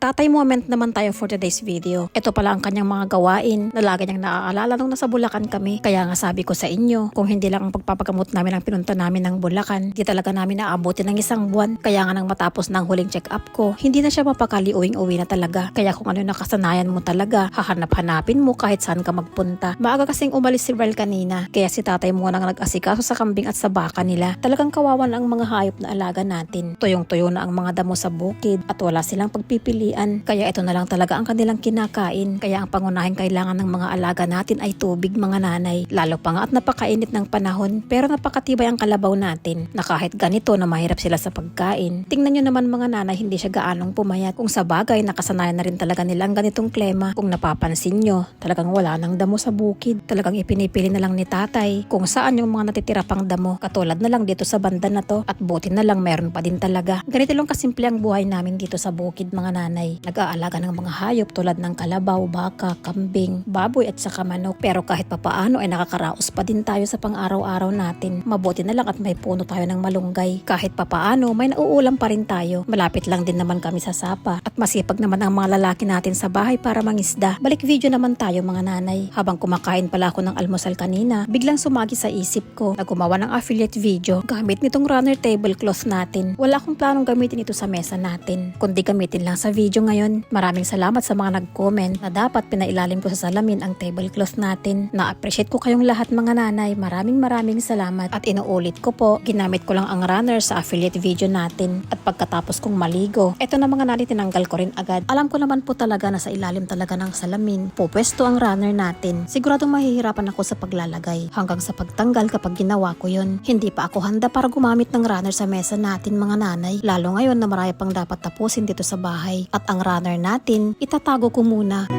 Tatay moment naman tayo for today's video. Ito pala ang kanyang mga gawain na lagi niyang naaalala nung nasa Bulacan kami. Kaya nga sabi ko sa inyo, kung hindi lang ang pagpapagamot namin ang pinunta namin ng Bulacan, di talaga namin naabutin ng isang buwan. Kaya nga nang matapos ng huling check-up ko, hindi na siya mapakali, uwing-uwi na talaga. Kaya kung ano yung nakasanayan mo talaga, hahanap-hanapin mo kahit saan ka magpunta. Maaga kasing umalis si Vel kanina, kaya si tatay mo nang nag-asikaso sa kambing at sa baka nila. Talagang kawawan ang mga hayop na alaga natin. Tuyong-tuyo na ang mga damo sa bukid at wala silang pagpipilian. Kaya ito na lang talaga ang kanilang kinakain. Kaya ang pangunahing kailangan ng mga alaga natin ay tubig, mga nanay. Lalo pa nga at napakainit ng panahon, pero napakatibay ang kalabaw natin na kahit ganito na mahirap sila sa pagkain. Tingnan nyo naman mga nanay, hindi siya gaanong pumayat. Kung sa bagay, nakasanayan na rin talaga nilang ganitong klema. Kung napapansin nyo, talagang wala nang damo sa bukid. Talagang ipinipili na lang ni tatay kung saan yung mga natitira pang damo. Katulad na lang dito sa banda na to, at buti na lang meron pa din talaga. Ganito lang kasimple ang buhay namin dito sa bukid, mga nanay. Nag-aalaga ng mga hayop tulad ng kalabaw, baka, kambing, baboy at saka manok. Pero kahit papaano ay nakakaraos pa din tayo sa pang-araw-araw natin. Mabuti na lang at may puno tayo ng malunggay. Kahit papaano may nauulam pa rin tayo. Malapit lang din naman kami sa sapa. At masipag naman ang mga lalaki natin sa bahay para mangisda. Balik video naman tayo, mga nanay. Habang kumakain pala ako ng almusal kanina, biglang sumagi sa isip ko na gumawa ng affiliate video gamit nitong runner tablecloth natin. Wala akong planong gamitin ito sa mesa natin, kundi gamitin lang sa video ngayon. Maraming salamat sa mga nag-comment na dapat pinailalim ko sa salamin ang tablecloth natin. Na-appreciate ko kayong lahat, mga nanay. Maraming salamat. At inuulit ko po, ginamit ko lang ang runner sa affiliate video natin. At pagkatapos kong maligo, eto na mga nanay, tinanggal ko rin agad. Alam ko naman po talaga na sa ilalim talaga ng salamin pupwesto ang runner natin. Siguradong mahihirapan ako sa paglalagay hanggang sa pagtanggal kapag ginawa ko yun. Hindi pa ako handa para gumamit ng runner sa mesa natin, mga nanay. Lalo ngayon na marami pang dapat tapusin dito sa bahay. At ang runner natin, itatago ko muna.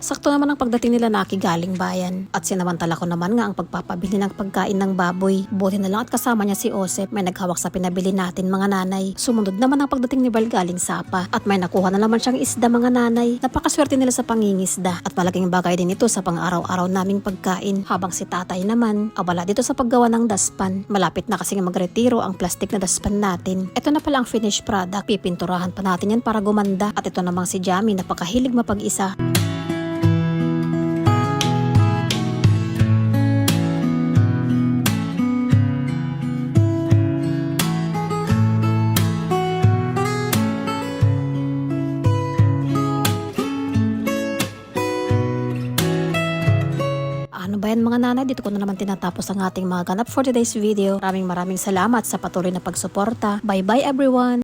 Sakto naman ang pagdating nila Naki galing bayan. At sinamantala ko naman nga ang pagpapabili ng pagkain ng baboy. Buti na lang at kasama niya si Osep, may naghawak sa pinabili natin, mga nanay. Sumunod naman ang pagdating ni Val galing sapa. At may nakuha na naman siyang isda, mga nanay. Napakaswerte nila sa pangingisda. At malaking bagay din ito sa pang-araw-araw naming pagkain. Habang si tatay naman, abala dito sa paggawa ng daspan. Malapit na kasing magretiro ang plastic na daspan natin. Ito na pala ang finished product. Pipinturahan pa natin yan para gumanda. At ito namang si Jamie, napakahilig mapag-isa. Ano ba yan, mga nanay? Dito ko na naman tinatapos ang ating mga ganap for today's video. Maraming salamat sa patuloy na pagsuporta. Bye bye everyone!